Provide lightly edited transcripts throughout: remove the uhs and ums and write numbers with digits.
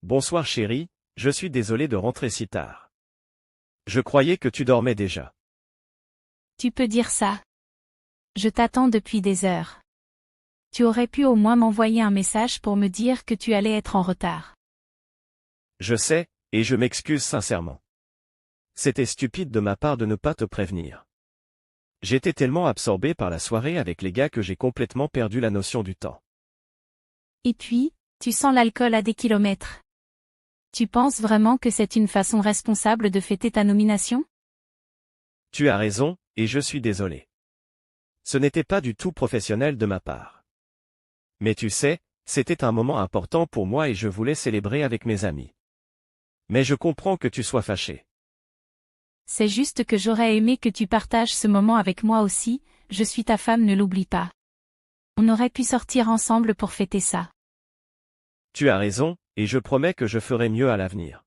Bonsoir chérie, je suis désolé de rentrer si tard. Je croyais que tu dormais déjà. Tu peux dire ça. Je t'attends depuis des heures. Tu aurais pu au moins m'envoyer un message pour me dire que tu allais être en retard. Je sais, et je m'excuse sincèrement. C'était stupide de ma part de ne pas te prévenir. J'étais tellement absorbé par la soirée avec les gars que j'ai complètement perdu la notion du temps. Et puis, tu sens l'alcool à des kilomètres. Tu penses vraiment que c'est une façon responsable de fêter ta nomination? Tu as raison, et je suis désolé. Ce n'était pas du tout professionnel de ma part. Mais tu sais, c'était un moment important pour moi et je voulais célébrer avec mes amis. Mais je comprends que tu sois fâché. C'est juste que j'aurais aimé que tu partages ce moment avec moi aussi, je suis ta femme, ne l'oublie pas. On aurait pu sortir ensemble pour fêter ça. Tu as raison, et je promets que je ferai mieux à l'avenir.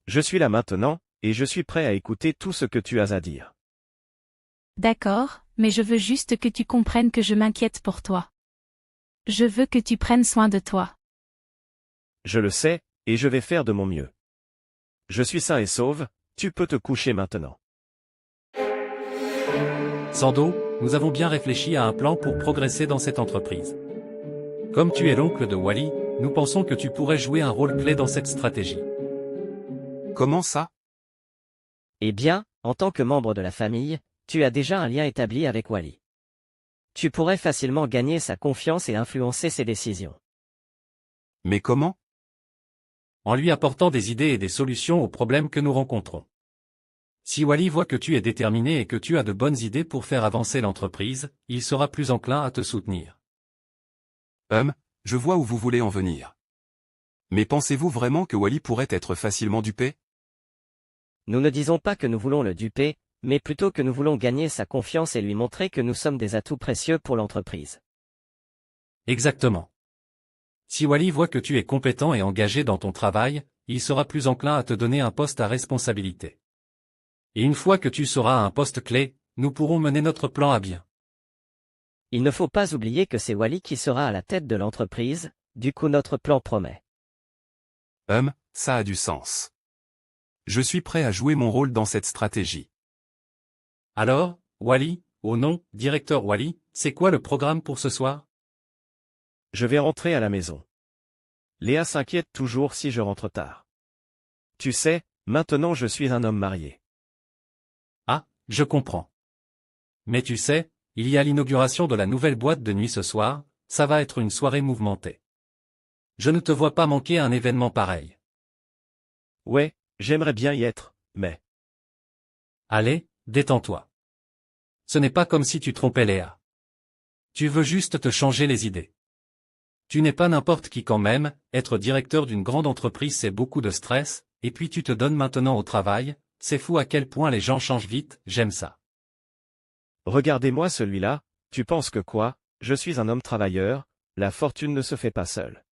Je suis là maintenant, et je suis prêt à écouter tout ce que tu as à dire. D'accord, mais je veux juste que tu comprennes que je m'inquiète pour toi. Je veux que tu prennes soin de toi. Je le sais, et je vais faire de mon mieux. Je suis sain et sauve, tu peux te coucher maintenant. Sando, nous avons bien réfléchi à un plan pour progresser dans cette entreprise. Comme tu es l'oncle de Wally, nous pensons que tu pourrais jouer un rôle clé dans cette stratégie. Comment ça? Eh bien, en tant que membre de la famille, tu as déjà un lien établi avec Wally. Tu pourrais facilement gagner sa confiance et influencer ses décisions. Mais comment? En lui apportant des idées et des solutions aux problèmes que nous rencontrons. Si Wally voit que tu es déterminé et que tu as de bonnes idées pour faire avancer l'entreprise, il sera plus enclin à te soutenir. Je vois où vous voulez en venir. Mais pensez-vous vraiment que Wally pourrait être facilement dupé? Nous ne disons pas que nous voulons le duper, mais plutôt que nous voulons gagner sa confiance et lui montrer que nous sommes des atouts précieux pour l'entreprise. Exactement. Si Wally voit que tu es compétent et engagé dans ton travail, il sera plus enclin à te donner un poste à responsabilité. Et une fois que tu seras à un poste clé, nous pourrons mener notre plan à bien. Il ne faut pas oublier que c'est Wally qui sera à la tête de l'entreprise, du coup notre plan promet. Ça a du sens. Je suis prêt à jouer mon rôle dans cette stratégie. Alors, Wally, au nom, directeur Wally, c'est quoi le programme pour ce soir? Je vais rentrer à la maison. Léa s'inquiète toujours si je rentre tard. Tu sais, maintenant je suis un homme marié. Ah, je comprends. Mais tu sais, il y a l'inauguration de la nouvelle boîte de nuit ce soir, ça va être une soirée mouvementée. Je ne te vois pas manquer un événement pareil. Ouais, j'aimerais bien y être, mais... Allez, détends-toi. Ce n'est pas comme si tu trompais Léa. Tu veux juste te changer les idées. Tu n'es pas n'importe qui quand même, être directeur d'une grande entreprise c'est beaucoup de stress, et puis tu te donnes maintenant au travail, c'est fou à quel point les gens changent vite, j'aime ça. Regardez-moi celui-là, tu penses que quoi? Je suis un homme travailleur, la fortune ne se fait pas seule.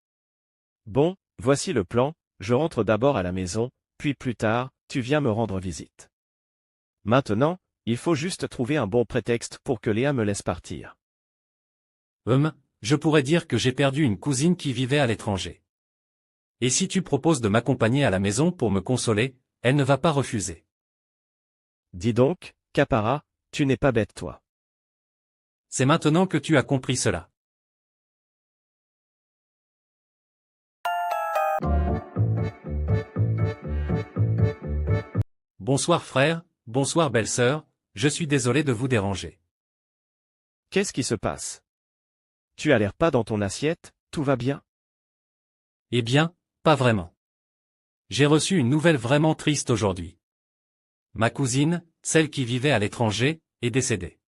Bon, voici le plan, je rentre d'abord à la maison, puis plus tard, tu viens me rendre visite. Maintenant, il faut juste trouver un bon prétexte pour que Léa me laisse partir. Je pourrais dire que j'ai perdu une cousine qui vivait à l'étranger. Et si tu proposes de m'accompagner à la maison pour me consoler, elle ne va pas refuser. Dis donc, Capara, tu n'es pas bête toi. C'est maintenant que tu as compris cela. Bonsoir frère, bonsoir belle-sœur, je suis désolé de vous déranger. Qu'est-ce qui se passe? Tu as l'air pas dans ton assiette, tout va bien? Eh bien, pas vraiment. J'ai reçu une nouvelle vraiment triste aujourd'hui. Ma cousine, celle qui vivait à l'étranger, est décédée.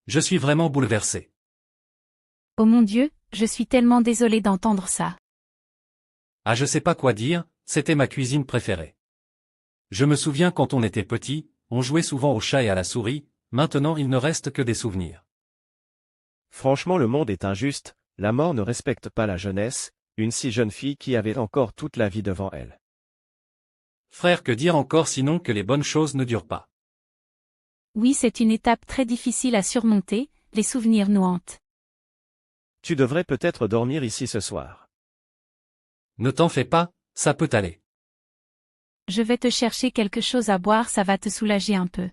Je suis vraiment bouleversé. Oh mon Dieu, je suis tellement désolée d'entendre ça. Ah, je sais pas quoi dire, c'était ma cuisine préférée. Je me souviens quand on était petit, on jouait souvent au chat et à la souris, maintenant il ne reste que des souvenirs. Franchement le monde est injuste, la mort ne respecte pas la jeunesse, une si jeune fille qui avait encore toute la vie devant elle. Frère, que dire encore sinon que les bonnes choses ne durent pas. Oui, c'est une étape très difficile à surmonter, les souvenirs nous hantent. Tu devrais peut-être dormir ici ce soir. Ne t'en fais pas, ça peut aller. Je vais te chercher quelque chose à boire, ça va te soulager un peu.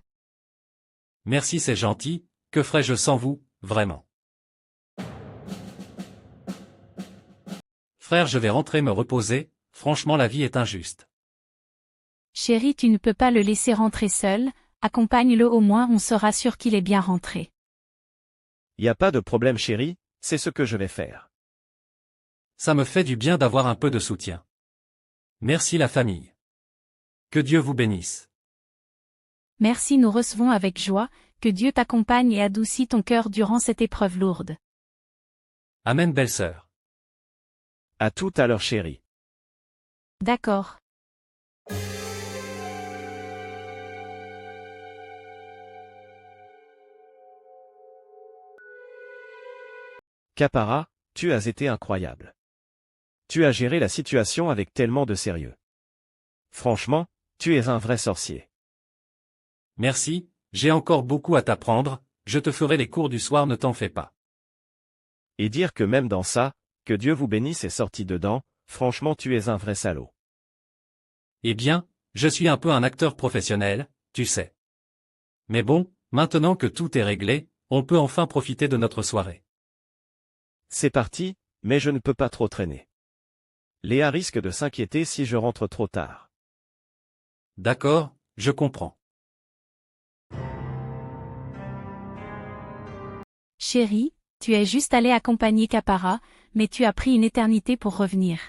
Merci, c'est gentil, que ferais-je sans vous, vraiment. Frère, je vais rentrer me reposer, franchement la vie est injuste. Chérie, tu ne peux pas le laisser rentrer seul, accompagne-le au moins, on sera sûr qu'il est bien rentré. Y a pas de problème chérie, c'est ce que je vais faire. Ça me fait du bien d'avoir un peu de soutien. Merci la famille. Que Dieu vous bénisse. Merci, nous recevons avec joie, que Dieu t'accompagne et adoucit ton cœur durant cette épreuve lourde. Amen belle-sœur. À tout à l'heure chérie. D'accord. Capara, tu as été incroyable. Tu as géré la situation avec tellement de sérieux. Franchement, tu es un vrai sorcier. Merci, j'ai encore beaucoup à t'apprendre, je te ferai les cours du soir, ne t'en fais pas. Et dire que même dans ça, que Dieu vous bénisse est sorti dedans, franchement tu es un vrai salaud. Eh bien, je suis un peu un acteur professionnel, tu sais. Mais bon, maintenant que tout est réglé, on peut enfin profiter de notre soirée. C'est parti, mais je ne peux pas trop traîner. Léa risque de s'inquiéter si je rentre trop tard. D'accord, je comprends. Chérie, tu es juste allé accompagner Capara, mais tu as pris une éternité pour revenir.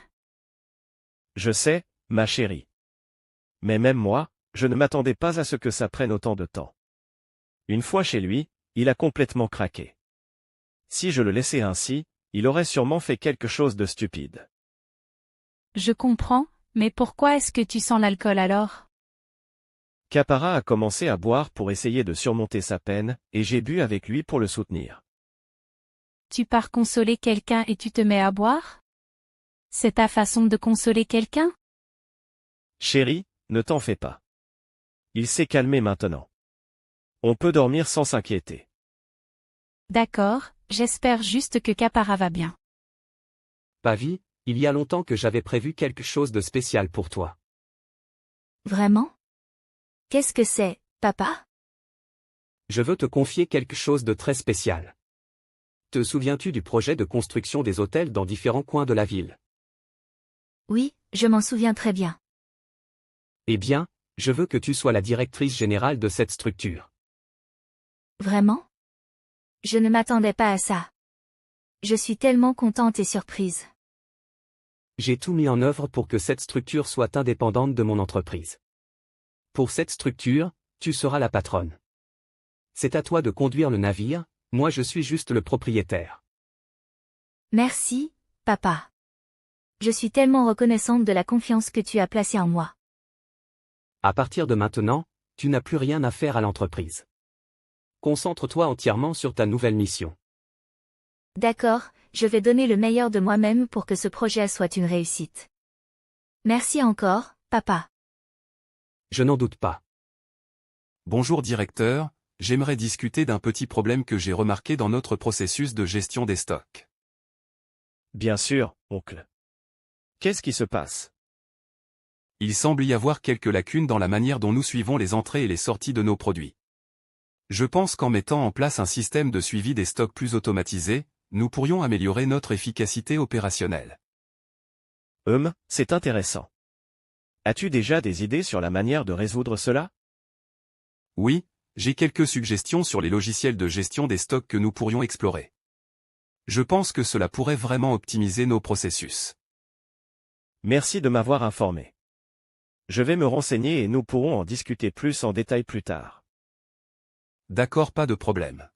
Je sais, ma chérie. Mais même moi, je ne m'attendais pas à ce que ça prenne autant de temps. Une fois chez lui, il a complètement craqué. Si je le laissais ainsi, il aurait sûrement fait quelque chose de stupide. Je comprends, mais pourquoi est-ce que tu sens l'alcool alors? Capara a commencé à boire pour essayer de surmonter sa peine, et j'ai bu avec lui pour le soutenir. Tu pars consoler quelqu'un et tu te mets à boire? C'est ta façon de consoler quelqu'un? Chérie, ne t'en fais pas. Il s'est calmé maintenant. On peut dormir sans s'inquiéter. D'accord, j'espère juste que Capara va bien. Pavi, il y a longtemps que j'avais prévu quelque chose de spécial pour toi. Vraiment? Qu'est-ce que c'est, papa? Je veux te confier quelque chose de très spécial. Te souviens-tu du projet de construction des hôtels dans différents coins de la ville? Oui, je m'en souviens très bien. Eh bien, je veux que tu sois la directrice générale de cette structure. Vraiment? Je ne m'attendais pas à ça. Je suis tellement contente et surprise. J'ai tout mis en œuvre pour que cette structure soit indépendante de mon entreprise. Pour cette structure, tu seras la patronne. C'est à toi de conduire le navire, moi je suis juste le propriétaire. Merci, papa. Je suis tellement reconnaissante de la confiance que tu as placée en moi. À partir de maintenant, tu n'as plus rien à faire à l'entreprise. Concentre-toi entièrement sur ta nouvelle mission. D'accord, je vais donner le meilleur de moi-même pour que ce projet soit une réussite. Merci encore, papa. Je n'en doute pas. Bonjour directeur, j'aimerais discuter d'un petit problème que j'ai remarqué dans notre processus de gestion des stocks. Bien sûr, oncle. Qu'est-ce qui se passe? Il semble y avoir quelques lacunes dans la manière dont nous suivons les entrées et les sorties de nos produits. Je pense qu'en mettant en place un système de suivi des stocks plus automatisé, nous pourrions améliorer notre efficacité opérationnelle. C'est intéressant. As-tu déjà des idées sur la manière de résoudre cela? Oui, j'ai quelques suggestions sur les logiciels de gestion des stocks que nous pourrions explorer. Je pense que cela pourrait vraiment optimiser nos processus. Merci de m'avoir informé. Je vais me renseigner et nous pourrons en discuter plus en détail plus tard. D'accord, pas de problème.